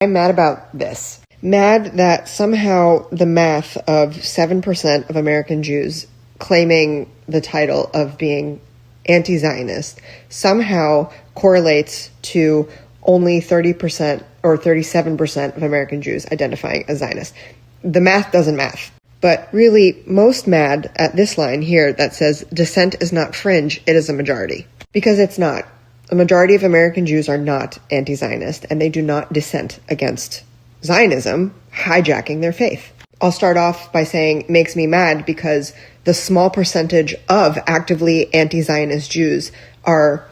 I'm mad about this. Mad that somehow the math of 7% of American Jews claiming the title of being anti-Zionist somehow correlates to only 30% or 37% of American Jews identifying as Zionist. The math doesn't math. But really, most mad at this line here that says dissent is not fringe, it is a majority. Because it's not. A majority of American Jews are not anti-Zionist, and they do not dissent against Zionism hijacking their faith. I'll start off by saying it makes me mad because the small percentage of actively anti-Zionist Jews are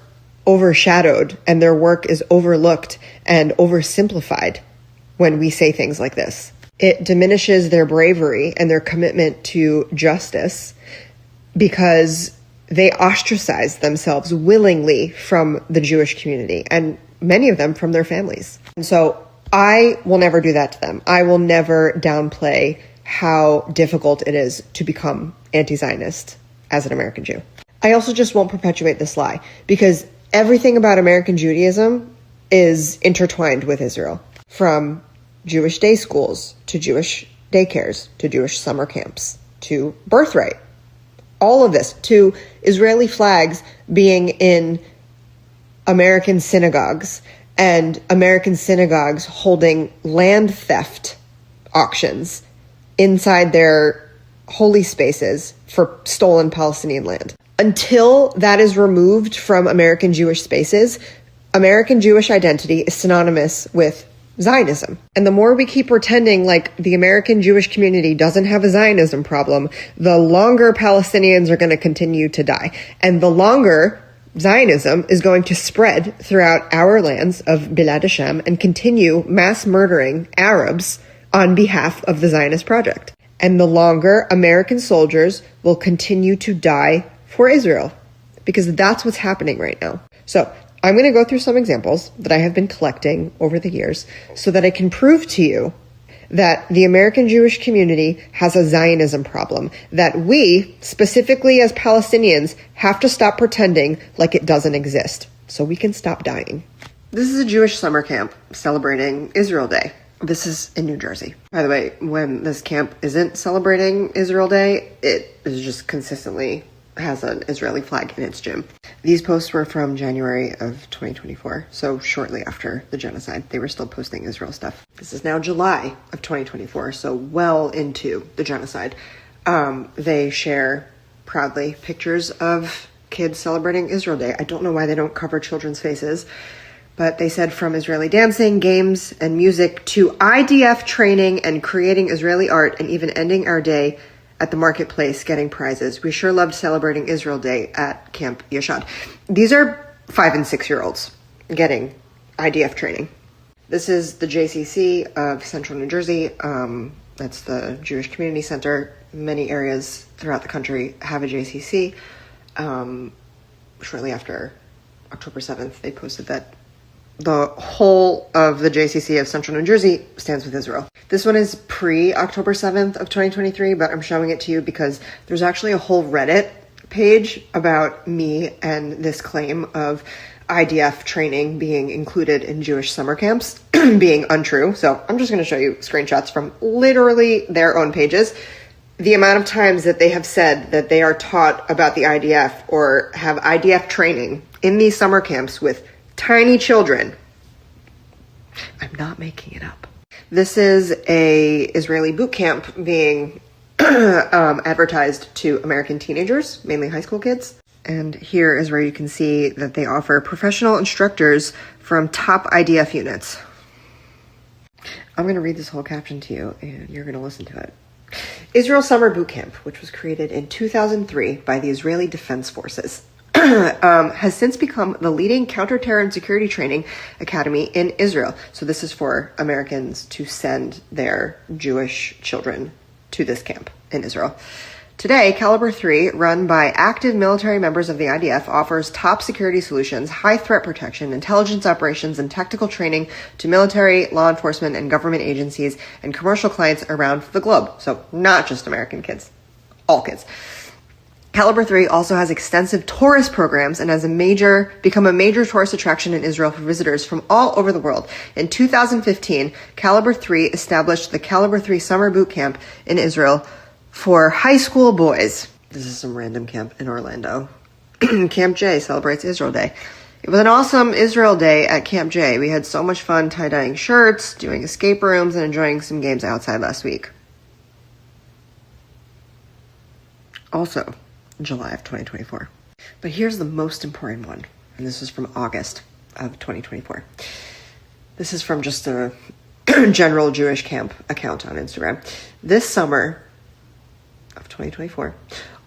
overshadowed and their work is overlooked and oversimplified when we say things like this. It diminishes their bravery and their commitment to justice because they ostracize themselves willingly from the Jewish community, and many of them from their families. And so I will never do that to them. I will never downplay how difficult it is to become anti-Zionist as an American Jew. I also just won't perpetuate this lie because everything about American Judaism is intertwined with Israel, from Jewish day schools to Jewish daycares to Jewish summer camps to birthright. All of this, to Israeli flags being in American synagogues and American synagogues holding land theft auctions inside their holy spaces for stolen Palestinian land. Until that is removed from American Jewish spaces, American Jewish identity is synonymous with Zionism. And the more we keep pretending like the American Jewish community doesn't have a Zionism problem, the longer Palestinians are going to continue to die. And the longer Zionism is going to spread throughout our lands of Bilad Hashem and continue mass murdering Arabs on behalf of the Zionist project. And the longer American soldiers will continue to die for Israel, because that's what's happening right now. So I'm going to go through some examples that I have been collecting over the years so that I can prove to you that the American Jewish community has a Zionism problem, that we, specifically as Palestinians, have to stop pretending like it doesn't exist so we can stop dying. This is a Jewish summer camp celebrating Israel Day. This is in New Jersey. By the way, when this camp isn't celebrating Israel Day, it is just consistently has an Israeli flag in its gym. These posts were from January of 2024, so shortly after the genocide. They were still posting Israel stuff. This is now July of 2024, so well into the genocide. They share proudly pictures of kids celebrating Israel Day. I don't know why they don't cover children's faces, but they said from Israeli dancing, games, and music to IDF training and creating Israeli art and even ending our day at the marketplace getting prizes. We sure loved celebrating Israel Day at Camp Yashad. These are 5 and 6 year olds getting IDF training. This is the JCC of Central New Jersey. That's the Jewish Community Center. Many areas throughout the country have a JCC. Shortly after October 7th, they posted that the whole of the JCC of Central New Jersey stands with Israel. This one is pre-October 7th of 2023, but I'm showing it to you because there's actually a whole Reddit page about me and this claim of IDF training being included in Jewish summer camps being untrue. So I'm just going to show you screenshots from literally their own pages. The amount of times that they have said that they are taught about the IDF or have IDF training in these summer camps with tiny children. I'm not making it up. This is a Israeli boot camp being advertised to American teenagers, mainly high school kids. And here is where you can see that they offer professional instructors from top IDF units. I'm going to read this whole caption to you and you're going to listen to it. Israel Summer Boot Camp, which was created in 2003 by the Israeli Defense Forces, has since become the leading counter-terror and security training academy in Israel. So this is for Americans to send their Jewish children to this camp in Israel. Today, Caliber 3, run by active military members of the IDF, offers top security solutions, high threat protection, intelligence operations, and tactical training to military, law enforcement, and government agencies and commercial clients around the globe. So not just American kids, all kids. Caliber 3 also has extensive tourist programs and has become a major tourist attraction in Israel for visitors from all over the world. In 2015, Caliber 3 established the Caliber 3 Summer Boot Camp in Israel for high school boys. This is some random camp in Orlando. Camp J celebrates Israel Day. It was an awesome Israel Day at Camp J. We had so much fun tie-dyeing shirts, doing escape rooms, and enjoying some games outside last week. Also, July of 2024. But here's the most important one, and this is from August of 2024. This is from just a general Jewish camp account on Instagram. This summer of 2024,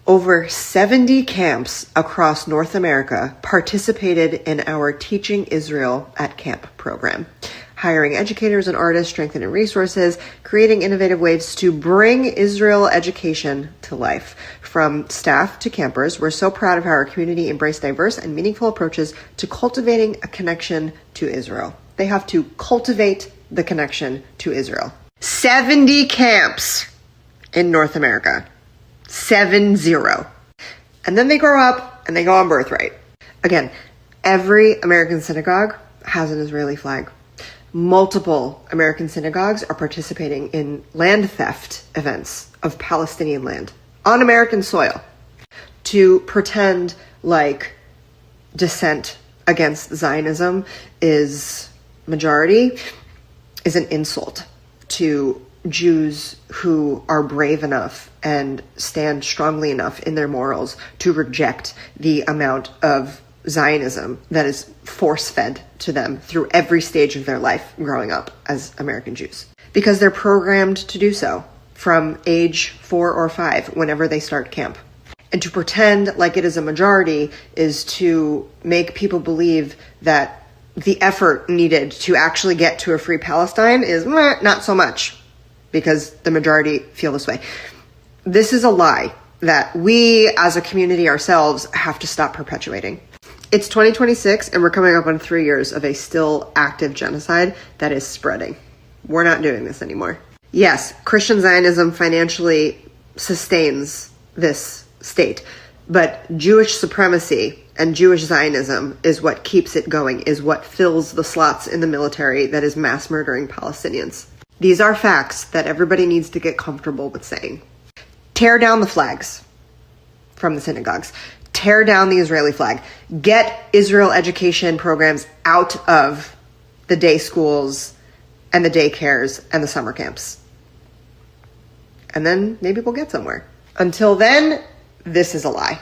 over 70 camps across North America participated in our Teaching Israel at Camp program, hiring educators and artists, strengthening resources, creating innovative ways to bring Israel education to life. From staff to campers, we're so proud of how our community embraced diverse and meaningful approaches to cultivating a connection to Israel. They have to cultivate the connection to Israel. 70 camps in North America. 70. And then they grow up and they go on birthright. Again, every American synagogue has an Israeli flag. Multiple American synagogues are participating in land theft events of Palestinian land on American soil to pretend like dissent against Zionism is majority is an insult to Jews who are brave enough and stand strongly enough in their morals to reject the amount of Zionism that is force-fed to them through every stage of their life growing up as American Jews. Because they're programmed to do so from age 4 or 5, whenever they start camp. And to pretend like it is a majority is to make people believe that the effort needed to actually get to a free Palestine is not so much, because the majority feel this way. This is a lie that we as a community ourselves have to stop perpetuating. It's 2026 and we're coming up on 3 years of a still active genocide that is spreading. We're not doing this anymore. Yes, Christian Zionism financially sustains this state, but Jewish supremacy and Jewish Zionism is what keeps it going, is what fills the slots in the military that is mass murdering Palestinians. These are facts that everybody needs to get comfortable with saying. Tear down the flags from the synagogues. Tear down the Israeli flag. Get Israel education programs out of the day schools and the daycares and the summer camps. And then maybe we'll get somewhere. Until then, this is a lie.